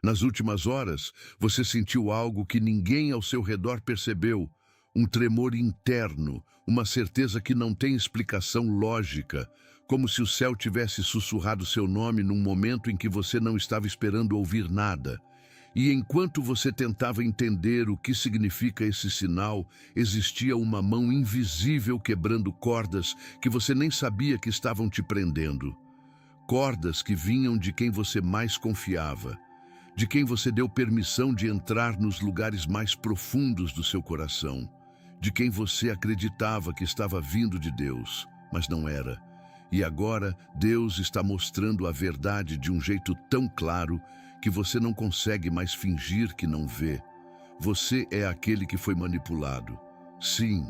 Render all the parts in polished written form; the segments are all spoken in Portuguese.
Nas últimas horas, você sentiu algo que ninguém ao seu redor percebeu, um tremor interno, uma certeza que não tem explicação lógica, como se o céu tivesse sussurrado seu nome num momento em que você não estava esperando ouvir nada. E enquanto você tentava entender o que significa esse sinal, existia uma mão invisível quebrando cordas que você nem sabia que estavam te prendendo. Cordas que vinham de quem você mais confiava, de quem você deu permissão de entrar nos lugares mais profundos do seu coração, de quem você acreditava que estava vindo de Deus, mas não era. E agora Deus está mostrando a verdade de um jeito tão claro que você não consegue mais fingir que não vê. Você é aquele que foi manipulado. Sim,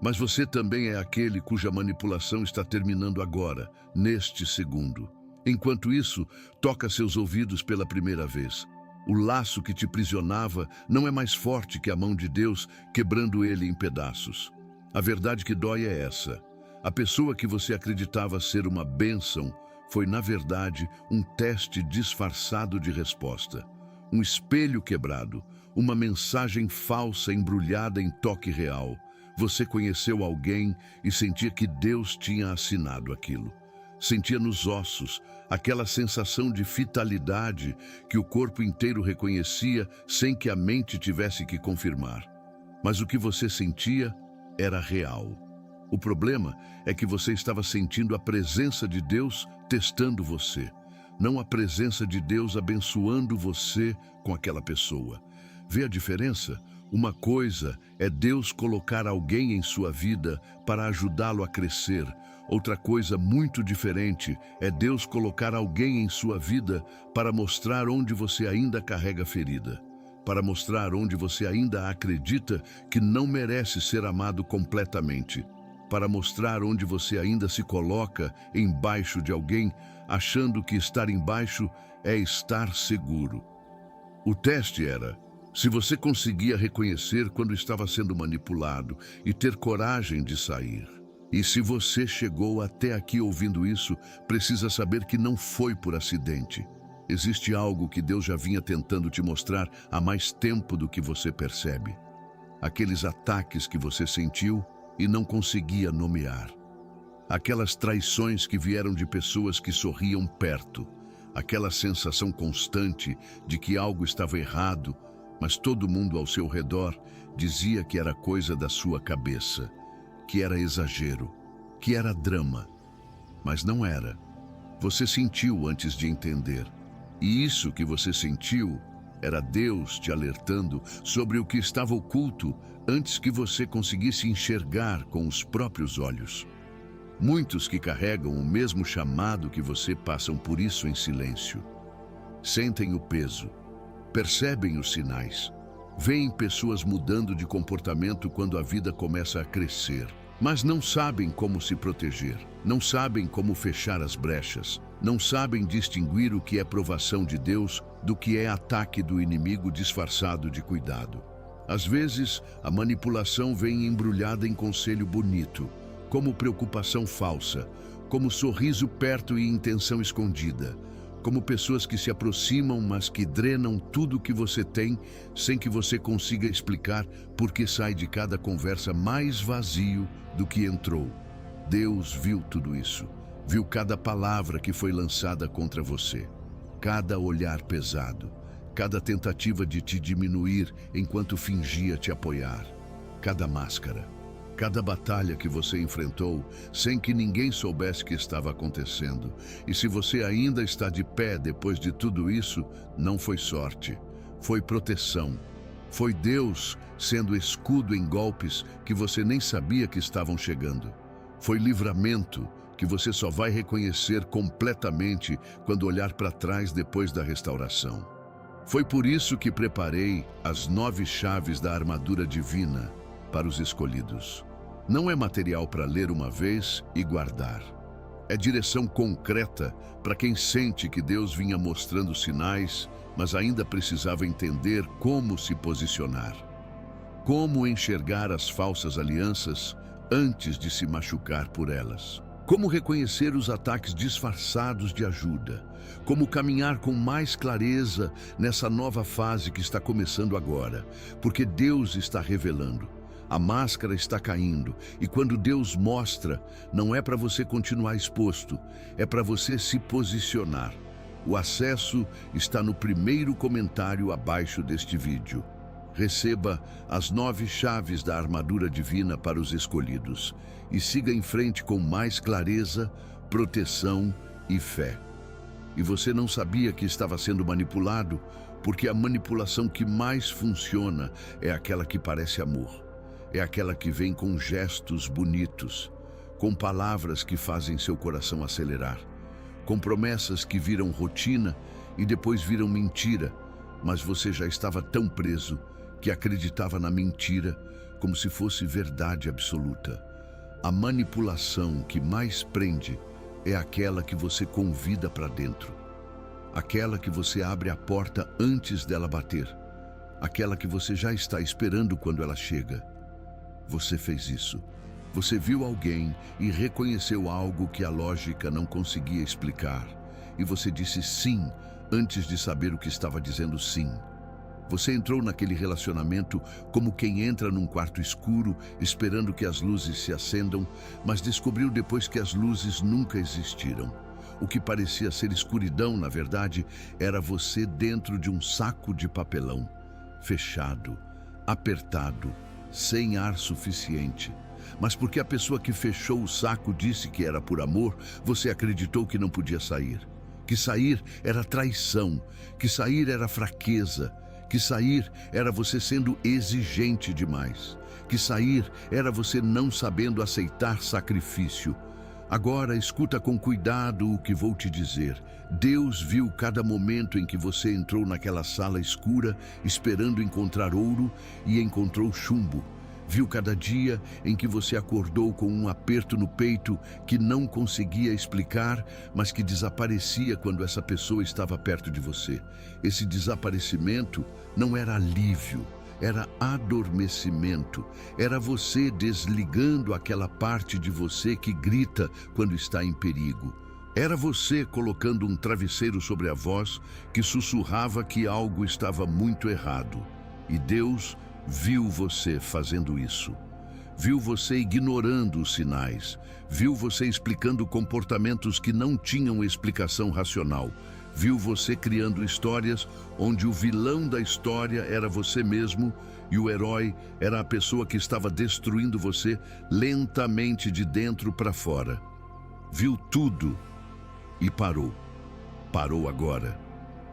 mas você também é aquele cuja manipulação está terminando agora, neste segundo. Enquanto isso, toca seus ouvidos pela primeira vez. O laço que te prisionava não é mais forte que a mão de Deus, quebrando ele em pedaços. A verdade que dói é essa. A pessoa que você acreditava ser uma bênção foi, na verdade, um teste disfarçado de resposta. Um espelho quebrado, uma mensagem falsa embrulhada em toque real. Você conheceu alguém e sentia que Deus tinha assinado aquilo. Sentia nos ossos aquela sensação de vitalidade que o corpo inteiro reconhecia sem que a mente tivesse que confirmar. Mas o que você sentia era real. O problema é que você estava sentindo a presença de Deus testando você, não a presença de Deus abençoando você com aquela pessoa. Vê a diferença? Uma coisa é Deus colocar alguém em sua vida para ajudá-lo a crescer. Outra coisa muito diferente é Deus colocar alguém em sua vida para mostrar onde você ainda carrega ferida, para mostrar onde você ainda acredita que não merece ser amado completamente, para mostrar onde você ainda se coloca embaixo de alguém, achando que estar embaixo é estar seguro. O teste era: se você conseguia reconhecer quando estava sendo manipulado e ter coragem de sair. E se você chegou até aqui ouvindo isso, precisa saber que não foi por acidente. Existe algo que Deus já vinha tentando te mostrar há mais tempo do que você percebe. Aqueles ataques que você sentiu e não conseguia nomear. Aquelas traições que vieram de pessoas que sorriam perto. Aquela sensação constante de que algo estava errado, mas todo mundo ao seu redor dizia que era coisa da sua cabeça, que era exagero, que era drama. Mas não era. Você sentiu antes de entender. E isso que você sentiu era Deus te alertando sobre o que estava oculto antes que você conseguisse enxergar com os próprios olhos. Muitos que carregam o mesmo chamado que você passam por isso em silêncio. Sentem o peso, percebem os sinais, veem pessoas mudando de comportamento quando a vida começa a crescer, mas não sabem como se proteger, não sabem como fechar as brechas, não sabem distinguir o que é provação de Deus do que é ataque do inimigo disfarçado de cuidado. Às vezes, a manipulação vem embrulhada em conselho bonito, como preocupação falsa, como sorriso perto e intenção escondida, como pessoas que se aproximam, mas que drenam tudo o que você tem, sem que você consiga explicar por que sai de cada conversa mais vazio do que entrou. Deus viu tudo isso, viu cada palavra que foi lançada contra você, cada olhar pesado, cada tentativa de te diminuir enquanto fingia te apoiar, cada máscara, cada batalha que você enfrentou sem que ninguém soubesse que estava acontecendo. E se você ainda está de pé depois de tudo isso, não foi sorte, foi proteção. Foi Deus sendo escudo em golpes que você nem sabia que estavam chegando. Foi livramento que você só vai reconhecer completamente quando olhar para trás depois da restauração. Foi por isso que preparei as 9 chaves da armadura divina para os escolhidos. Não é material para ler uma vez e guardar. É direção concreta para quem sente que Deus vinha mostrando sinais, mas ainda precisava entender como se posicionar. Como enxergar as falsas alianças antes de se machucar por elas. Como reconhecer os ataques disfarçados de ajuda? Como caminhar com mais clareza nessa nova fase que está começando agora? Porque Deus está revelando. A máscara está caindo e quando Deus mostra, não é para você continuar exposto, é para você se posicionar. O acesso está no primeiro comentário abaixo deste vídeo. Receba as 9 chaves da armadura divina para os escolhidos e siga em frente com mais clareza, proteção e fé. E você não sabia que estava sendo manipulado, porque a manipulação que mais funciona é aquela que parece amor. É aquela que vem com gestos bonitos, com palavras que fazem seu coração acelerar, com promessas que viram rotina e depois viram mentira, mas você já estava tão preso que acreditava na mentira como se fosse verdade absoluta. A manipulação que mais prende é aquela que você convida para dentro, aquela que você abre a porta antes dela bater, aquela que você já está esperando quando ela chega. Você fez isso. Você viu alguém e reconheceu algo que a lógica não conseguia explicar, e você disse sim antes de saber o que estava dizendo sim. Você entrou naquele relacionamento como quem entra num quarto escuro, esperando que as luzes se acendam, mas descobriu depois que as luzes nunca existiram. O que parecia ser escuridão, na verdade, era você dentro de um saco de papelão, fechado, apertado, sem ar suficiente. Mas porque a pessoa que fechou o saco disse que era por amor, você acreditou que não podia sair. Que sair era traição, que sair era fraqueza, que sair era você sendo exigente demais, que sair era você não sabendo aceitar sacrifício. Agora escuta com cuidado o que vou te dizer. Deus viu cada momento em que você entrou naquela sala escura esperando encontrar ouro e encontrou chumbo. Viu cada dia em que você acordou com um aperto no peito que não conseguia explicar, mas que desaparecia quando essa pessoa estava perto de você. Esse desaparecimento não era alívio, era adormecimento. Era você desligando aquela parte de você que grita quando está em perigo. Era você colocando um travesseiro sobre a voz que sussurrava que algo estava muito errado. E Deus viu você fazendo isso. Viu você ignorando os sinais. Viu você explicando comportamentos que não tinham explicação racional. Viu você criando histórias onde o vilão da história era você mesmo e o herói era a pessoa que estava destruindo você lentamente de dentro para fora. Viu tudo e parou. Parou agora.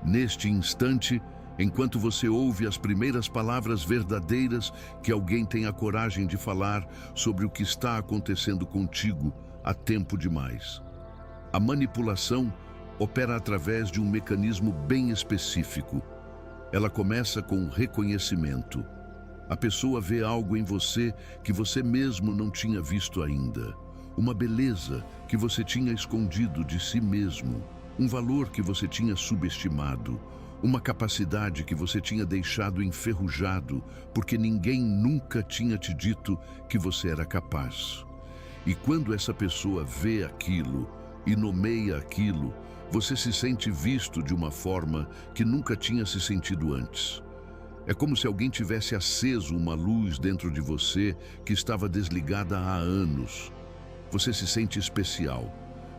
Neste instante, enquanto você ouve as primeiras palavras verdadeiras que alguém tem a coragem de falar sobre o que está acontecendo contigo há tempo demais. A manipulação opera através de um mecanismo bem específico. Ela começa com reconhecimento. A pessoa vê algo em você que você mesmo não tinha visto ainda. Uma beleza que você tinha escondido de si mesmo. Um valor que você tinha subestimado. Uma capacidade que você tinha deixado enferrujado porque ninguém nunca tinha te dito que você era capaz. E quando essa pessoa vê aquilo e nomeia aquilo, você se sente visto de uma forma que nunca tinha se sentido antes. É como se alguém tivesse aceso uma luz dentro de você que estava desligada há anos. Você se sente especial.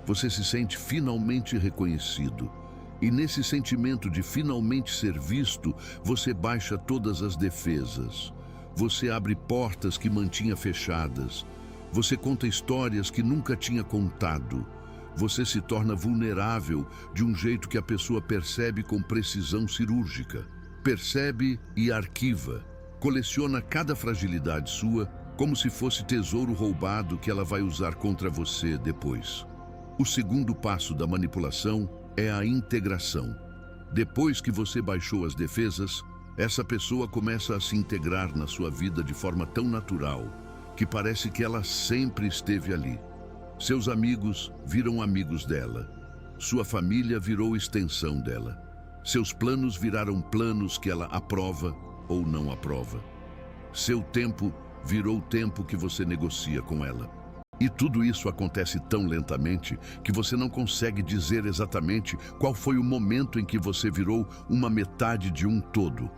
Você se sente finalmente reconhecido. E nesse sentimento de finalmente ser visto, você baixa todas as defesas. Você abre portas que mantinha fechadas. Você conta histórias que nunca tinha contado. Você se torna vulnerável de um jeito que a pessoa percebe com precisão cirúrgica. Percebe e arquiva. Coleciona cada fragilidade sua como se fosse tesouro roubado que ela vai usar contra você depois. O segundo passo da manipulação é a integração. Depois que você baixou as defesas, essa pessoa começa a se integrar na sua vida de forma tão natural que parece que ela sempre esteve ali. Seus amigos viram amigos dela. Sua família virou extensão dela. Seus planos viraram planos que ela aprova ou não aprova. Seu tempo virou o tempo que você negocia com ela. E tudo isso acontece tão lentamente que você não consegue dizer exatamente qual foi o momento em que você virou uma metade de um todo,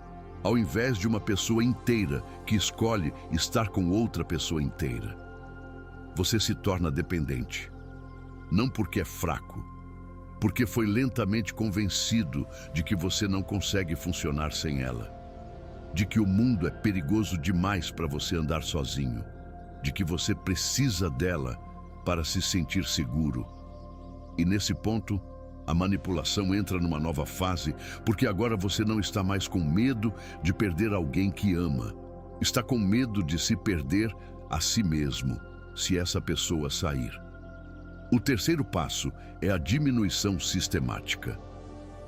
ao invés de uma pessoa inteira que escolhe estar com outra pessoa inteira. Você se torna dependente, não porque é fraco, porque foi lentamente convencido de que você não consegue funcionar sem ela, de que o mundo é perigoso demais para você andar sozinho, de que você precisa dela para se sentir seguro. E nesse ponto, a manipulação entra numa nova fase, porque agora você não está mais com medo de perder alguém que ama. Está com medo de se perder a si mesmo, se essa pessoa sair. O terceiro passo é a diminuição sistemática.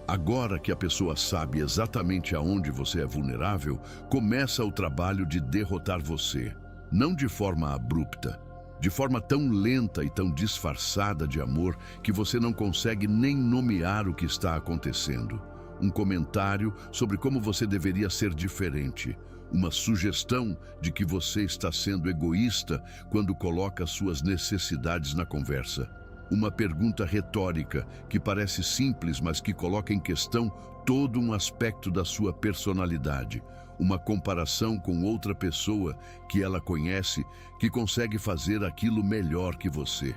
Agora que a pessoa sabe exatamente aonde você é vulnerável, começa o trabalho de derrotar você. Não de forma abrupta, de forma tão lenta e tão disfarçada de amor que você não consegue nem nomear o que está acontecendo. Um comentário sobre como você deveria ser diferente. Uma sugestão de que você está sendo egoísta quando coloca suas necessidades na conversa. Uma pergunta retórica que parece simples, mas que coloca em questão todo um aspecto da sua personalidade. Uma comparação com outra pessoa que ela conhece, que consegue fazer aquilo melhor que você.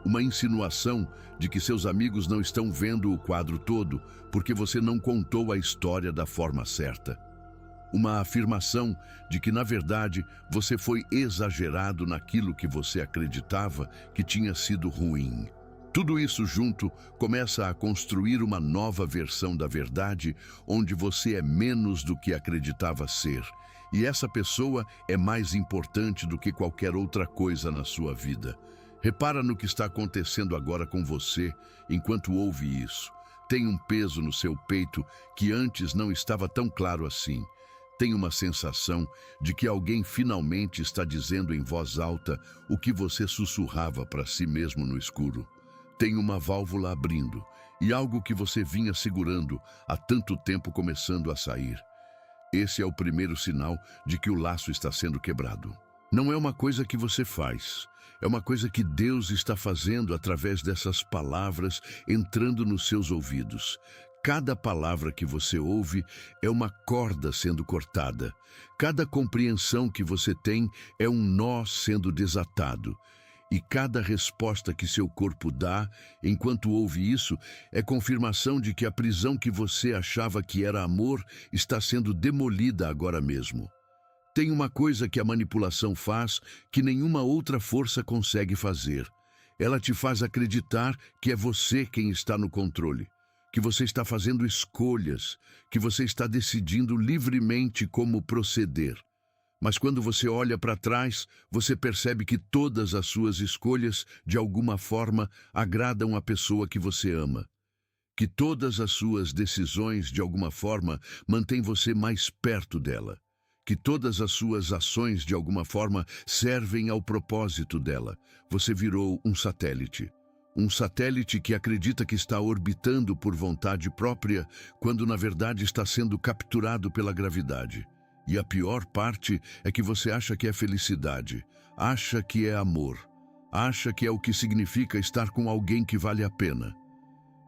Uma insinuação de que seus amigos não estão vendo o quadro todo porque você não contou a história da forma certa. Uma afirmação de que, na verdade, você foi exagerado naquilo que você acreditava que tinha sido ruim. Tudo isso junto começa a construir uma nova versão da verdade, onde você é menos do que acreditava ser. E essa pessoa é mais importante do que qualquer outra coisa na sua vida. Repara no que está acontecendo agora com você enquanto ouve isso. Tem um peso no seu peito que antes não estava tão claro assim. Tem uma sensação de que alguém finalmente está dizendo em voz alta o que você sussurrava para si mesmo no escuro. Tem uma válvula abrindo e algo que você vinha segurando há tanto tempo começando a sair. Esse é o primeiro sinal de que o laço está sendo quebrado. Não é uma coisa que você faz, é uma coisa que Deus está fazendo através dessas palavras entrando nos seus ouvidos. Cada palavra que você ouve é uma corda sendo cortada. Cada compreensão que você tem é um nó sendo desatado. E cada resposta que seu corpo dá, enquanto ouve isso, é confirmação de que a prisão que você achava que era amor está sendo demolida agora mesmo. Tem uma coisa que a manipulação faz que nenhuma outra força consegue fazer. Ela te faz acreditar que é você quem está no controle, que você está fazendo escolhas, que você está decidindo livremente como proceder. Mas quando você olha para trás, você percebe que todas as suas escolhas, de alguma forma, agradam a pessoa que você ama. Que todas as suas decisões, de alguma forma, mantêm você mais perto dela. Que todas as suas ações, de alguma forma, servem ao propósito dela. Você virou um satélite. Um satélite que acredita que está orbitando por vontade própria, quando na verdade está sendo capturado pela gravidade. E a pior parte é que você acha que é felicidade, acha que é amor, acha que é o que significa estar com alguém que vale a pena.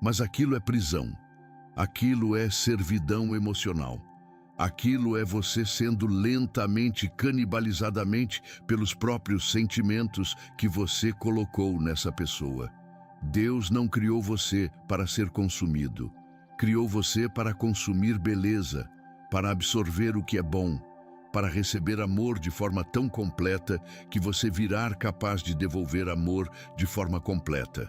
Mas aquilo é prisão, aquilo é servidão emocional, aquilo é você sendo lentamente, canibalizadamente, pelos próprios sentimentos que você colocou nessa pessoa. Deus não criou você para ser consumido, criou você para consumir beleza, para absorver o que é bom, para receber amor de forma tão completa que você virá capaz de devolver amor de forma completa.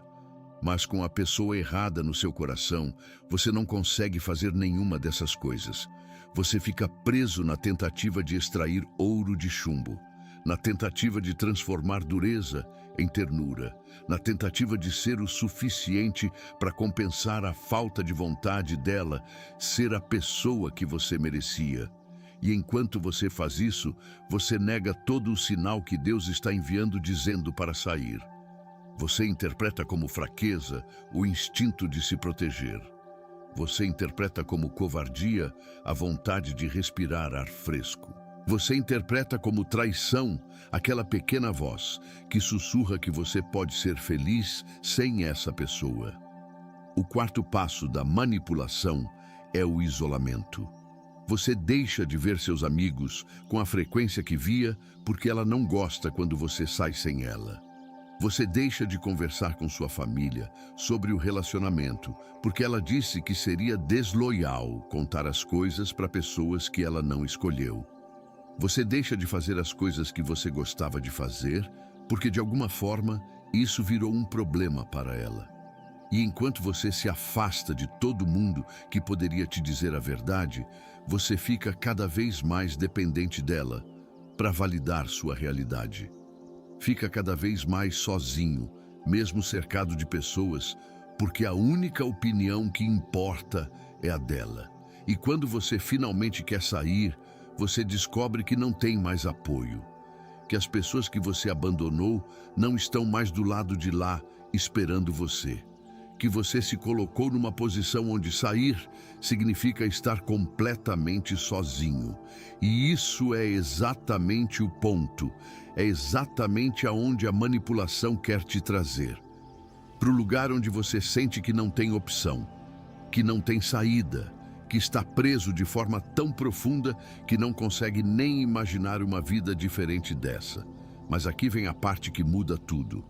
Mas com a pessoa errada no seu coração, você não consegue fazer nenhuma dessas coisas. Você fica preso na tentativa de extrair ouro de chumbo, na tentativa de transformar dureza em ternura, na tentativa de ser o suficiente para compensar a falta de vontade dela ser a pessoa que você merecia. E enquanto você faz isso, você nega todo o sinal que Deus está enviando dizendo para sair. Você interpreta como fraqueza o instinto de se proteger. Você interpreta como covardia a vontade de respirar ar fresco. Você interpreta como traição aquela pequena voz que sussurra que você pode ser feliz sem essa pessoa. O quarto passo da manipulação é o isolamento. Você deixa de ver seus amigos com a frequência que via porque ela não gosta quando você sai sem ela. Você deixa de conversar com sua família sobre o relacionamento porque ela disse que seria desloyal contar as coisas para pessoas que ela não escolheu. Você deixa de fazer as coisas que você gostava de fazer porque, de alguma forma, isso virou um problema para ela. E enquanto você se afasta de todo mundo que poderia te dizer a verdade, você fica cada vez mais dependente dela para validar sua realidade. Fica cada vez mais sozinho, mesmo cercado de pessoas, porque a única opinião que importa é a dela. E quando você finalmente quer sair, você descobre que não tem mais apoio, que as pessoas que você abandonou não estão mais do lado de lá esperando você, que você se colocou numa posição onde sair significa estar completamente sozinho. E isso é exatamente o ponto, é exatamente aonde a manipulação quer te trazer. Para o lugar onde você sente que não tem opção, que não tem saída, que está preso de forma tão profunda que não consegue nem imaginar uma vida diferente dessa. Mas aqui vem a parte que muda tudo.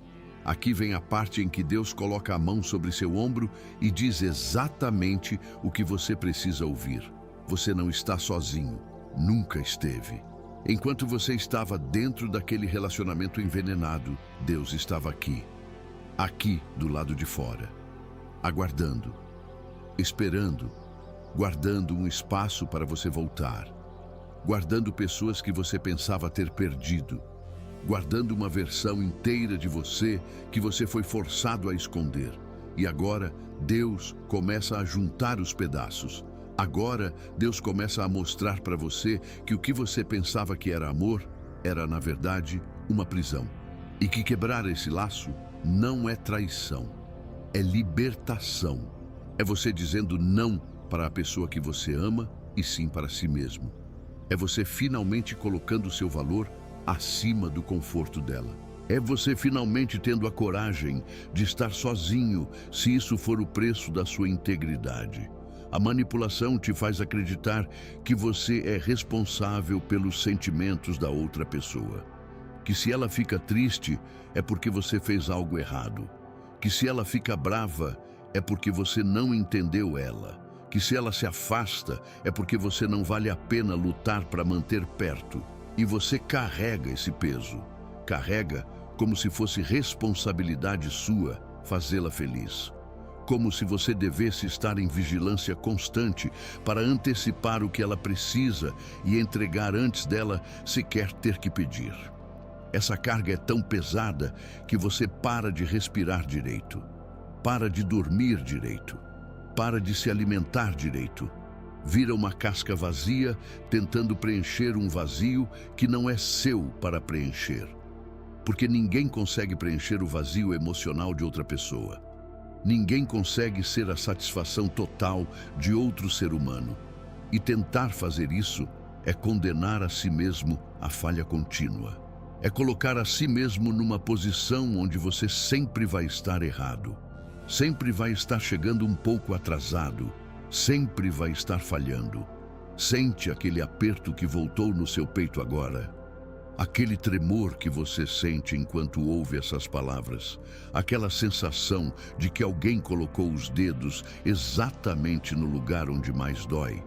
Aqui vem a parte em que Deus coloca a mão sobre seu ombro e diz exatamente o que você precisa ouvir. Você não está sozinho, nunca esteve. Enquanto você estava dentro daquele relacionamento envenenado, Deus estava aqui do lado de fora, aguardando, esperando, guardando um espaço para você voltar, guardando pessoas que você pensava ter perdido, guardando uma versão inteira de você que você foi forçado a esconder. E agora Deus começa a juntar os pedaços. Agora Deus começa a mostrar para você que o que você pensava que era amor era, na verdade, uma prisão. E que quebrar esse laço não é traição, é libertação. É você dizendo não para a pessoa que você ama e sim para si mesmo. É você finalmente colocando o seu valor acima do conforto dela. É você finalmente tendo a coragem de estar sozinho, se isso for o preço da sua integridade. A manipulação te faz acreditar que você é responsável pelos sentimentos da outra pessoa. Que se ela fica triste, é porque você fez algo errado. Que se ela fica brava, é porque você não entendeu ela. Que se ela se afasta, é porque você não vale a pena lutar para manter perto. E você carrega esse peso. Carrega como se fosse responsabilidade sua fazê-la feliz. Como se você devesse estar em vigilância constante para antecipar o que ela precisa e entregar antes dela sequer ter que pedir. Essa carga é tão pesada que você para de respirar direito, para de dormir direito, para de se alimentar direito. Vira uma casca vazia, tentando preencher um vazio que não é seu para preencher. Porque ninguém consegue preencher o vazio emocional de outra pessoa. Ninguém consegue ser a satisfação total de outro ser humano. E tentar fazer isso é condenar a si mesmo à falha contínua. É colocar a si mesmo numa posição onde você sempre vai estar errado. Sempre vai estar chegando um pouco atrasado. Sempre vai estar falhando. Sente aquele aperto que voltou no seu peito agora. Aquele tremor que você sente enquanto ouve essas palavras. Aquela sensação de que alguém colocou os dedos exatamente no lugar onde mais dói.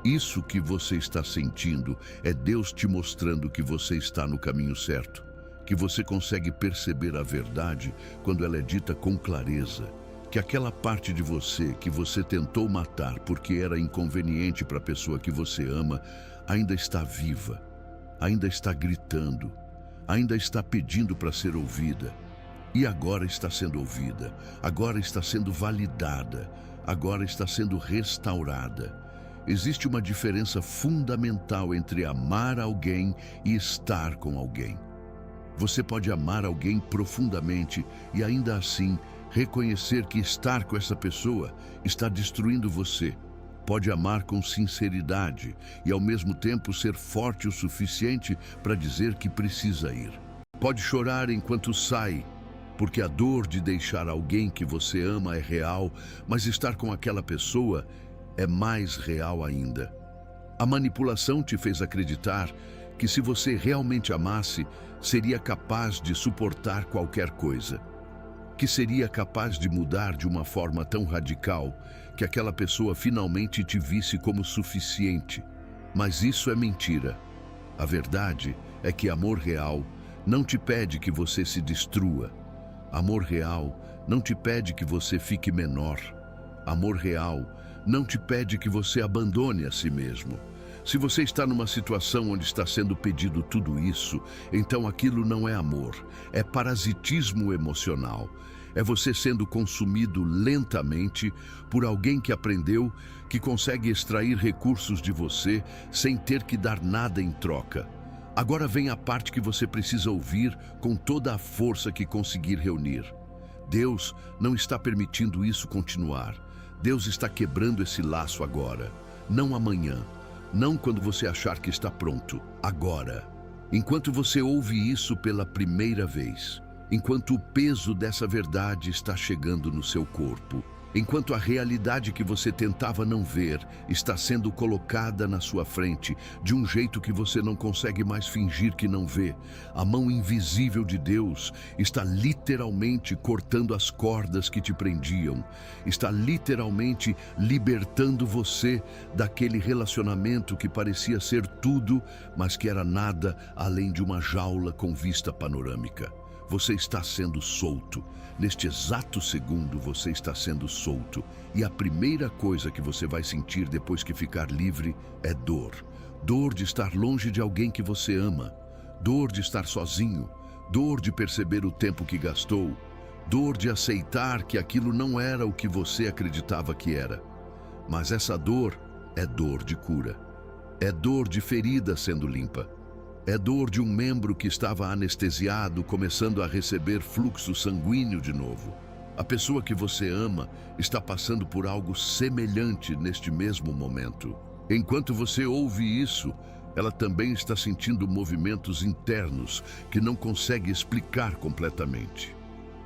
Isso que você está sentindo é Deus te mostrando que você está no caminho certo. Que você consegue perceber a verdade quando ela é dita com clareza. Que aquela parte de você que você tentou matar porque era inconveniente para a pessoa que você ama, ainda está viva, ainda está gritando, ainda está pedindo para ser ouvida. E agora está sendo ouvida, agora está sendo validada, agora está sendo restaurada. Existe uma diferença fundamental entre amar alguém e estar com alguém. Você pode amar alguém profundamente e ainda assim reconhecer que estar com essa pessoa está destruindo você, Pode amar com sinceridade e, ao mesmo tempo, ser forte o suficiente para dizer que precisa ir. Pode chorar enquanto sai, porque a dor de deixar alguém que você ama é real, mas estar com aquela pessoa é mais real ainda. A manipulação te fez acreditar que, se você realmente amasse, seria capaz de suportar qualquer coisa, que seria capaz de mudar de uma forma tão radical que aquela pessoa finalmente te visse como suficiente. Mas isso é mentira. A verdade é que amor real não te pede que você se destrua. Amor real não te pede que você fique menor. Amor real não te pede que você abandone a si mesmo. Se você está numa situação onde está sendo pedido tudo isso, então aquilo não é amor, é parasitismo emocional. É você sendo consumido lentamente por alguém que aprendeu que consegue extrair recursos de você sem ter que dar nada em troca. Agora vem a parte que você precisa ouvir com toda a força que conseguir reunir. Deus não está permitindo isso continuar. Deus está quebrando esse laço agora, não amanhã. Não quando você achar que está pronto, agora. Enquanto você ouve isso pela primeira vez, enquanto o peso dessa verdade está chegando no seu corpo, enquanto a realidade que você tentava não ver está sendo colocada na sua frente de um jeito que você não consegue mais fingir que não vê, a mão invisível de Deus está literalmente cortando as cordas que te prendiam, está literalmente libertando você daquele relacionamento que parecia ser tudo, mas que era nada além de uma jaula com vista panorâmica. Você está sendo solto. Neste exato segundo, você está sendo solto. E a primeira coisa que você vai sentir depois que ficar livre é dor. Dor de estar longe de alguém que você ama. Dor de estar sozinho. Dor de perceber o tempo que gastou. Dor de aceitar que aquilo não era o que você acreditava que era. Mas essa dor é dor de cura. É dor de ferida sendo limpa. É dor de um membro que estava anestesiado, começando a receber fluxo sanguíneo de novo. A pessoa que você ama está passando por algo semelhante neste mesmo momento. Enquanto você ouve isso, ela também está sentindo movimentos internos que não consegue explicar completamente.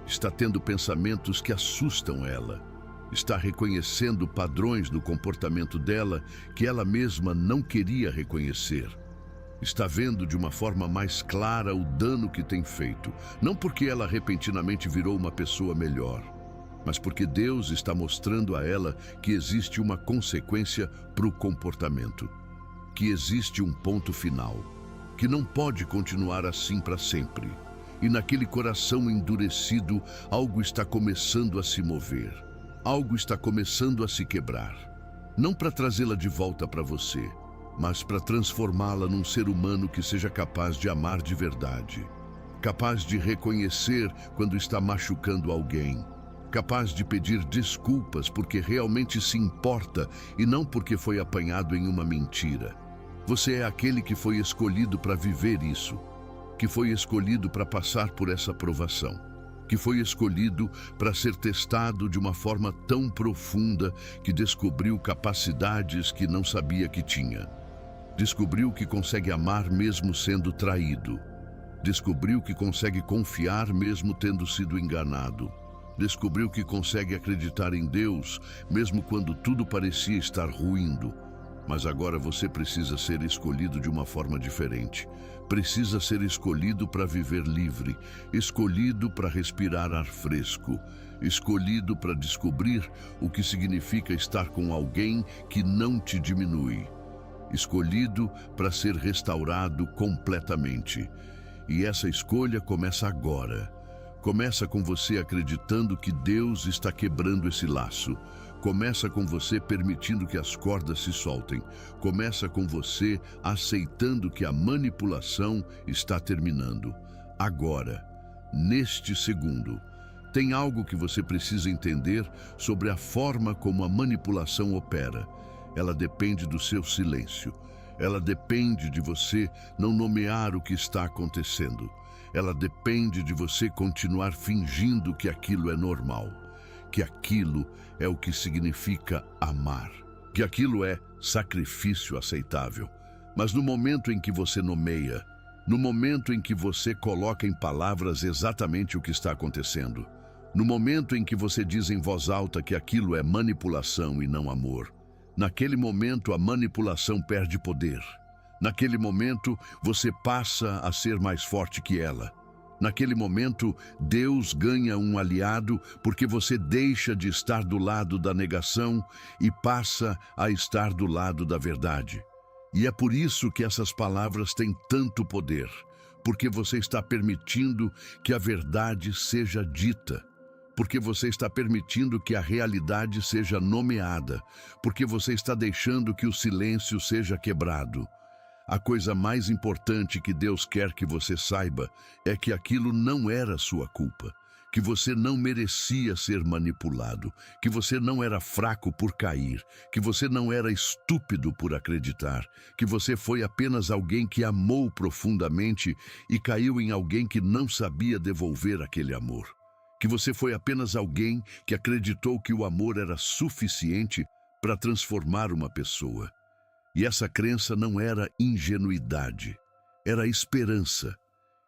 Está tendo pensamentos que assustam ela. Está reconhecendo padrões no comportamento dela que ela mesma não queria reconhecer. Está vendo de uma forma mais clara o dano que tem feito, não porque ela repentinamente virou uma pessoa melhor, mas porque Deus está mostrando a ela que existe uma consequência para o comportamento, que existe um ponto final, que não pode continuar assim para sempre. E naquele coração endurecido, algo está começando a se mover, algo está começando a se quebrar, não para trazê-la de volta para você, mas para transformá-la num ser humano que seja capaz de amar de verdade, capaz de reconhecer quando está machucando alguém, capaz de pedir desculpas porque realmente se importa e não porque foi apanhado em uma mentira. Você é aquele que foi escolhido para viver isso, que foi escolhido para passar por essa provação, que foi escolhido para ser testado de uma forma tão profunda que descobriu capacidades que não sabia que tinha. Descobriu que consegue amar mesmo sendo traído. Descobriu que consegue confiar mesmo tendo sido enganado. Descobriu que consegue acreditar em Deus mesmo quando tudo parecia estar ruindo. Mas agora você precisa ser escolhido de uma forma diferente. Precisa ser escolhido para viver livre, escolhido para respirar ar fresco, escolhido para descobrir o que significa estar com alguém que não te diminui. Escolhido para ser restaurado completamente. E essa escolha começa agora. Começa com você acreditando que Deus está quebrando esse laço. Começa com você permitindo que as cordas se soltem. Começa com você aceitando que a manipulação está terminando. Agora, neste segundo, tem algo que você precisa entender sobre a forma como a manipulação opera. Ela depende do seu silêncio. Ela depende de você não nomear o que está acontecendo. Ela depende de você continuar fingindo que aquilo é normal, que aquilo é o que significa amar. que aquilo é sacrifício aceitável. Mas no momento em que você nomeia, no momento em que você coloca em palavras exatamente o que está acontecendo, no momento em que você diz em voz alta que aquilo é manipulação e não amor, naquele momento a manipulação perde poder. Naquele momento você passa a ser mais forte que ela. Naquele momento, Deus ganha um aliado porque você deixa de estar do lado da negação e passa a estar do lado da verdade. E é por isso que essas palavras têm tanto poder, porque você está permitindo que a verdade seja dita, porque você está permitindo que a realidade seja nomeada, porque você está deixando que o silêncio seja quebrado. A coisa mais importante que Deus quer que você saiba é que aquilo não era sua culpa, que você não merecia ser manipulado, que você não era fraco por cair, que você não era estúpido por acreditar, que você foi apenas alguém que amou profundamente e caiu em alguém que não sabia devolver aquele amor. Que você foi apenas alguém que acreditou que o amor era suficiente para transformar uma pessoa. E essa crença não era ingenuidade, era esperança.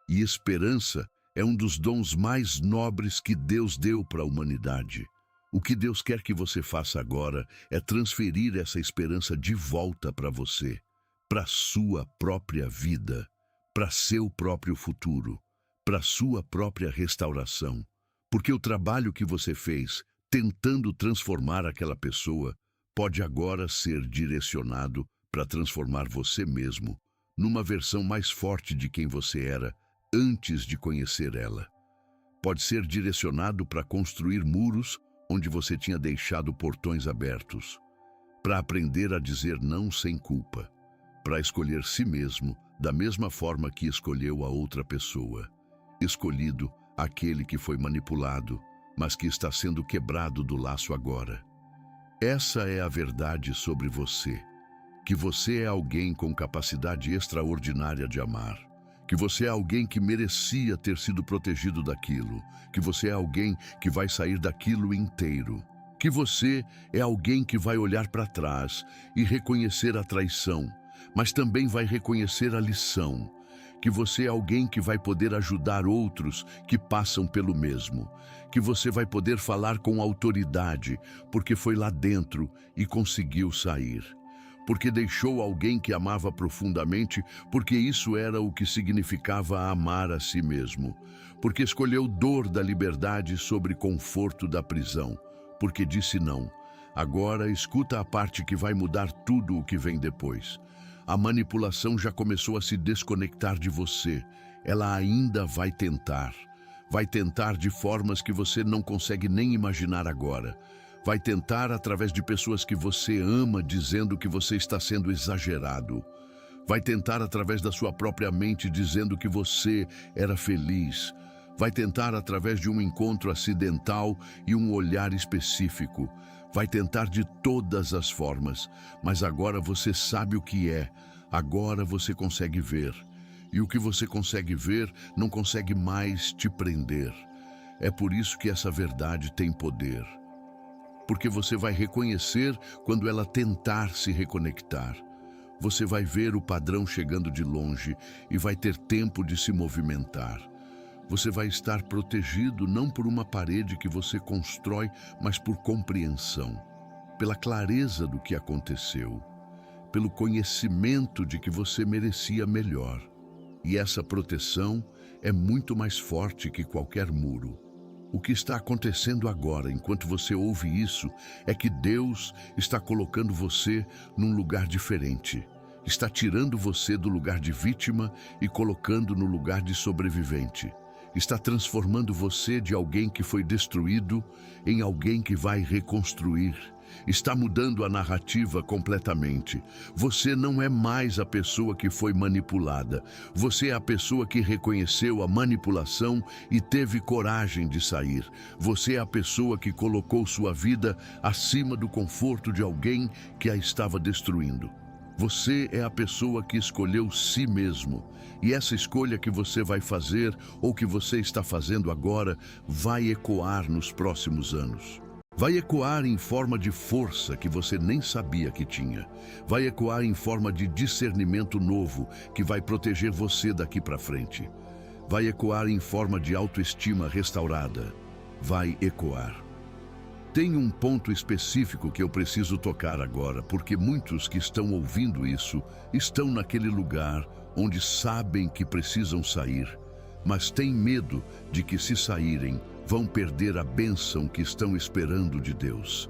E esperança é um dos dons mais nobres que Deus deu para a humanidade. O que Deus quer que você faça agora é transferir essa esperança de volta para você, para a sua própria vida, para seu próprio futuro, para a sua própria restauração. Porque o trabalho que você fez, tentando transformar aquela pessoa, pode agora ser direcionado para transformar você mesmo numa versão mais forte de quem você era antes de conhecer ela. Pode ser direcionado para construir muros onde você tinha deixado portões abertos, para aprender a dizer não sem culpa, para escolher si mesmo da mesma forma que escolheu a outra pessoa, escolhido aquele que foi manipulado, mas que está sendo quebrado do laço agora. Essa é a verdade sobre você, que você é alguém com capacidade extraordinária de amar, que você é alguém que merecia ter sido protegido daquilo, que você é alguém que vai sair daquilo inteiro, que você é alguém que vai olhar para trás e reconhecer a traição, mas também vai reconhecer a lição, que você é alguém que vai poder ajudar outros que passam pelo mesmo, que você vai poder falar com autoridade, porque foi lá dentro e conseguiu sair, porque deixou alguém que amava profundamente, porque isso era o que significava amar a si mesmo, porque escolheu dor da liberdade sobre conforto da prisão, porque disse não. Agora escuta a parte que vai mudar tudo o que vem depois. A manipulação já começou a se desconectar de você. Ela ainda vai tentar. Vai tentar de formas que você não consegue nem imaginar agora. Vai tentar através de pessoas que você ama, dizendo que você está sendo exagerado. Vai tentar através da sua própria mente, dizendo que você era feliz. Vai tentar através de um encontro acidental e um olhar específico. Vai tentar de todas as formas, mas agora você sabe o que é. Agora você consegue ver. E o que você consegue ver não consegue mais te prender. É por isso que essa verdade tem poder. Porque você vai reconhecer quando ela tentar se reconectar. Você vai ver o padrão chegando de longe e vai ter tempo de se movimentar. Você vai estar protegido não por uma parede que você constrói, mas por compreensão, pela clareza do que aconteceu, pelo conhecimento de que você merecia melhor. E essa proteção é muito mais forte que qualquer muro. O que está acontecendo agora, enquanto você ouve isso, é que Deus está colocando você num lugar diferente. Está tirando você do lugar de vítima e colocando no lugar de sobrevivente. Está transformando você de alguém que foi destruído em alguém que vai reconstruir. Está mudando a narrativa completamente. Você não é mais a pessoa que foi manipulada. Você é a pessoa que reconheceu a manipulação e teve coragem de sair. Você é a pessoa que colocou sua vida acima do conforto de alguém que a estava destruindo. Você é a pessoa que escolheu si mesmo. E essa escolha que você vai fazer ou que você está fazendo agora vai ecoar nos próximos anos. Vai ecoar em forma de força que você nem sabia que tinha. Vai ecoar em forma de discernimento novo que vai proteger você daqui para frente. Vai ecoar em forma de autoestima restaurada. Vai ecoar. Tem um ponto específico que eu preciso tocar agora, porque muitos que estão ouvindo isso estão naquele lugar onde sabem que precisam sair, mas têm medo de que, se saírem, vão perder a bênção que estão esperando de Deus.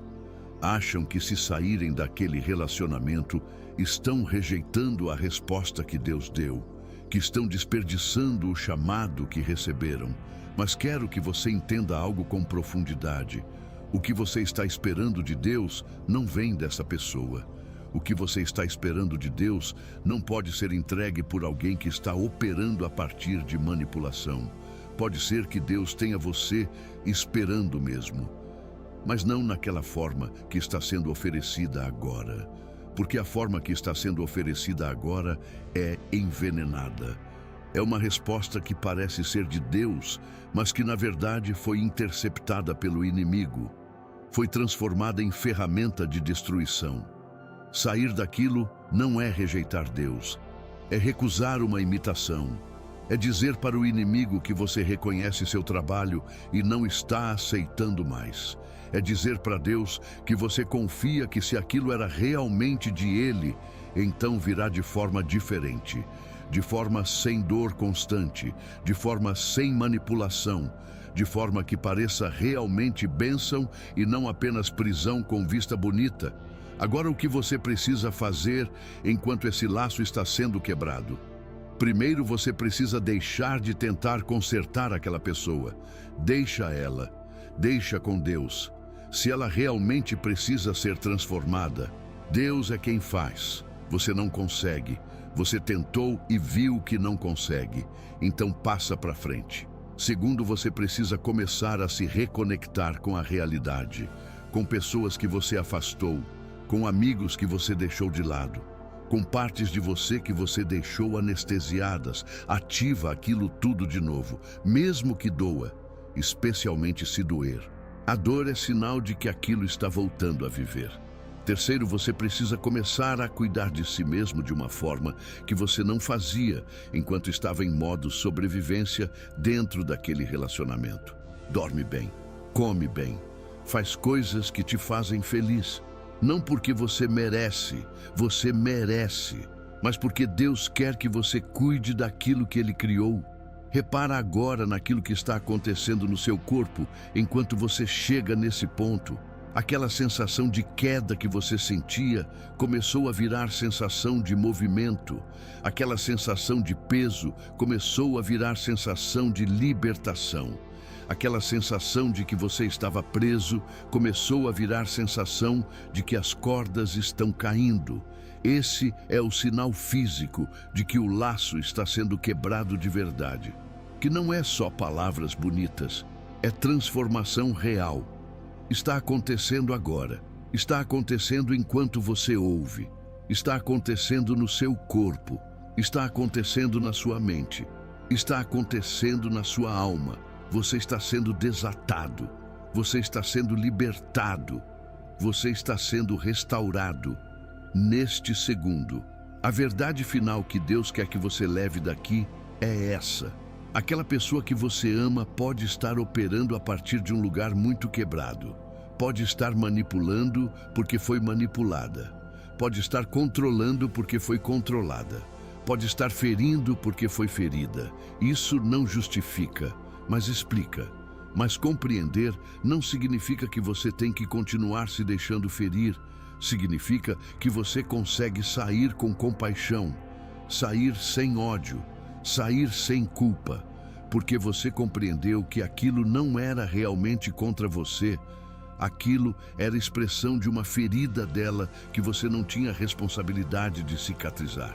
Acham que, se saírem daquele relacionamento, estão rejeitando a resposta que Deus deu, que estão desperdiçando o chamado que receberam. Mas quero que você entenda algo com profundidade. O que você está esperando de Deus não vem dessa pessoa. O que você está esperando de Deus não pode ser entregue por alguém que está operando a partir de manipulação. Pode ser que Deus tenha você esperando mesmo, mas não naquela forma que está sendo oferecida agora. Porque a forma que está sendo oferecida agora é envenenada. É uma resposta que parece ser de Deus, mas que na verdade foi interceptada pelo inimigo. Foi transformada em ferramenta de destruição. Sair daquilo não é rejeitar Deus, é recusar uma imitação. É dizer para o inimigo que você reconhece seu trabalho e não está aceitando mais. É dizer para Deus que você confia que, se aquilo era realmente de Ele, então virá de forma diferente, de forma sem dor constante, de forma sem manipulação, de forma que pareça realmente bênção e não apenas prisão com vista bonita. Agora, o que você precisa fazer enquanto esse laço está sendo quebrado? Primeiro, você precisa deixar de tentar consertar aquela pessoa. Deixa ela. Deixa com Deus. Se ela realmente precisa ser transformada, Deus é quem faz. Você não consegue. Você tentou e viu que não consegue. Então passa para frente. Segundo, você precisa começar a se reconectar com a realidade, com pessoas que você afastou, com amigos que você deixou de lado, com partes de você que você deixou anestesiadas. Ativa aquilo tudo de novo, mesmo que doa, especialmente se doer. A dor é sinal de que aquilo está voltando a viver. Terceiro, você precisa começar a cuidar de si mesmo de uma forma que você não fazia enquanto estava em modo sobrevivência dentro daquele relacionamento. Dorme bem, come bem, faz coisas que te fazem feliz. Não porque você merece, mas porque Deus quer que você cuide daquilo que Ele criou. Repara agora naquilo que está acontecendo no seu corpo enquanto você chega nesse ponto. Aquela sensação de queda que você sentia começou a virar sensação de movimento. Aquela sensação de peso começou a virar sensação de libertação. Aquela sensação de que você estava preso começou a virar sensação de que as cordas estão caindo. Esse é o sinal físico de que o laço está sendo quebrado de verdade. Que não é só palavras bonitas, é transformação real. Está acontecendo agora. Está acontecendo enquanto você ouve. Está acontecendo no seu corpo. Está acontecendo na sua mente. Está acontecendo na sua alma. Você está sendo desatado, você está sendo libertado, você está sendo restaurado neste segundo. A verdade final que Deus quer que você leve daqui é essa. Aquela pessoa que você ama pode estar operando a partir de um lugar muito quebrado. Pode estar manipulando porque foi manipulada. Pode estar controlando porque foi controlada. Pode estar ferindo porque foi ferida. Isso não justifica, mas explica. Mas compreender não significa que você tem que continuar se deixando ferir. Significa que você consegue sair com compaixão, sair sem ódio, sair sem culpa, porque você compreendeu que aquilo não era realmente contra você. Aquilo era expressão de uma ferida dela que você não tinha responsabilidade de cicatrizar.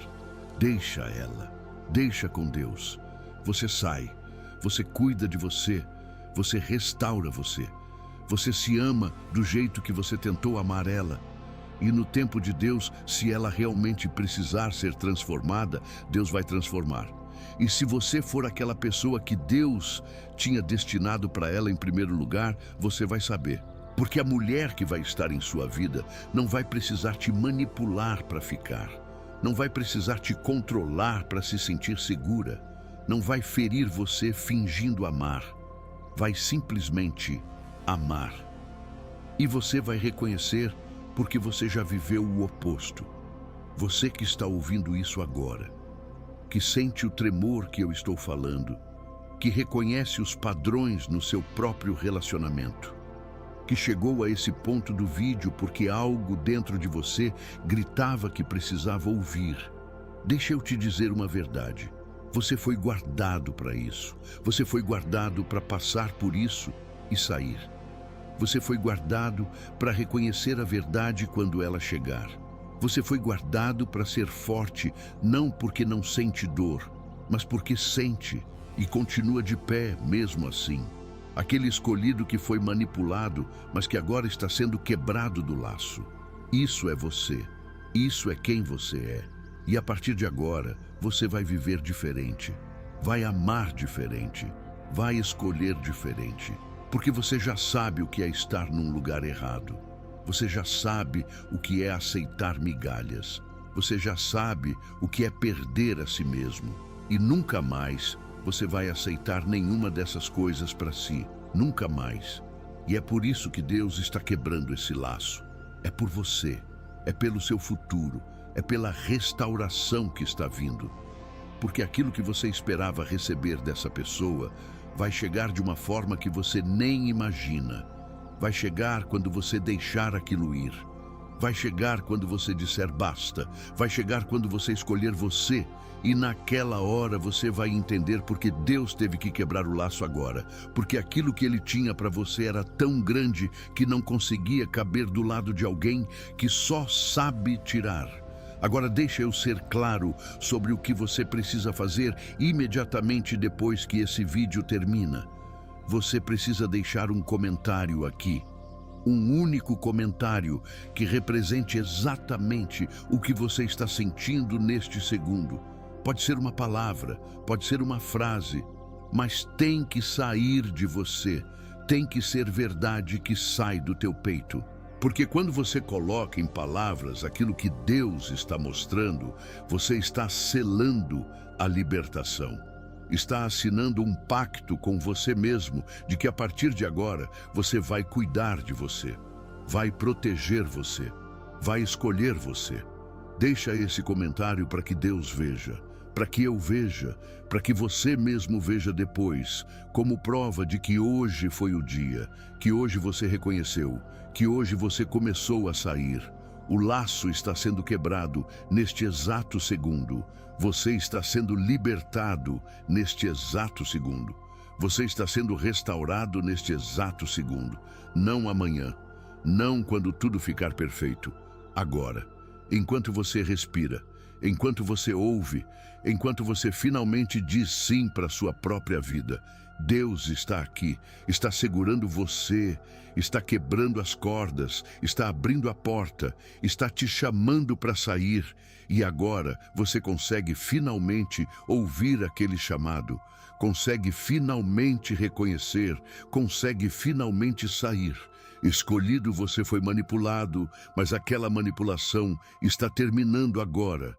Deixa ela, deixa com Deus. Você sai. Você cuida de você, você restaura você. Você se ama do jeito que você tentou amar ela. E no tempo de Deus, se ela realmente precisar ser transformada, Deus vai transformar. E se você for aquela pessoa que Deus tinha destinado para ela em primeiro lugar, você vai saber. Porque a mulher que vai estar em sua vida não vai precisar te manipular para ficar, não vai precisar te controlar para se sentir segura, não vai ferir você fingindo amar, vai simplesmente amar. E você vai reconhecer porque você já viveu o oposto. Você que está ouvindo isso agora, que sente o tremor que eu estou falando, que reconhece os padrões no seu próprio relacionamento, que chegou a esse ponto do vídeo porque algo dentro de você gritava que precisava ouvir. Deixa eu te dizer uma verdade. Você foi guardado para isso. Você foi guardado para passar por isso e sair. Você foi guardado para reconhecer a verdade quando ela chegar. Você foi guardado para ser forte, não porque não sente dor, mas porque sente e continua de pé mesmo assim. Aquele escolhido que foi manipulado, mas que agora está sendo quebrado do laço. Isso é você. Isso é quem você é. E a partir de agora, você vai viver diferente. Vai amar diferente. Vai escolher diferente. Porque você já sabe o que é estar num lugar errado. Você já sabe o que é aceitar migalhas. Você já sabe o que é perder a si mesmo. E nunca mais você vai aceitar nenhuma dessas coisas para si. Nunca mais. E é por isso que Deus está quebrando esse laço. É por você. É pelo seu futuro. É pela restauração que está vindo. Porque aquilo que você esperava receber dessa pessoa vai chegar de uma forma que você nem imagina. Vai chegar quando você deixar aquilo ir. Vai chegar quando você disser basta. Vai chegar quando você escolher você. E naquela hora você vai entender porque Deus teve que quebrar o laço agora. Porque aquilo que Ele tinha para você era tão grande que não conseguia caber do lado de alguém que só sabe tirar. Agora deixa eu ser claro sobre o que você precisa fazer imediatamente depois que esse vídeo termina. Você precisa deixar um comentário aqui. Um único comentário que represente exatamente o que você está sentindo neste segundo. Pode ser uma palavra, pode ser uma frase, mas tem que sair de você. Tem que ser verdade que sai do teu peito. Porque quando você coloca em palavras aquilo que Deus está mostrando, você está selando a libertação. Está assinando um pacto com você mesmo de que a partir de agora você vai cuidar de você, vai proteger você, vai escolher você. Deixa esse comentário para que Deus veja, para que eu veja, para que você mesmo veja depois, como prova de que hoje foi o dia, que hoje você reconheceu, que hoje você começou a sair. O laço está sendo quebrado neste exato segundo. Você está sendo libertado neste exato segundo. Você está sendo restaurado neste exato segundo. Não amanhã, não quando tudo ficar perfeito. Agora, enquanto você respira, enquanto você ouve, enquanto você finalmente diz sim para a sua própria vida. Deus está aqui, está segurando você, está quebrando as cordas, está abrindo a porta, está te chamando para sair. E agora você consegue finalmente ouvir aquele chamado, consegue finalmente reconhecer, consegue finalmente sair. Escolhido, você foi manipulado, mas aquela manipulação está terminando agora.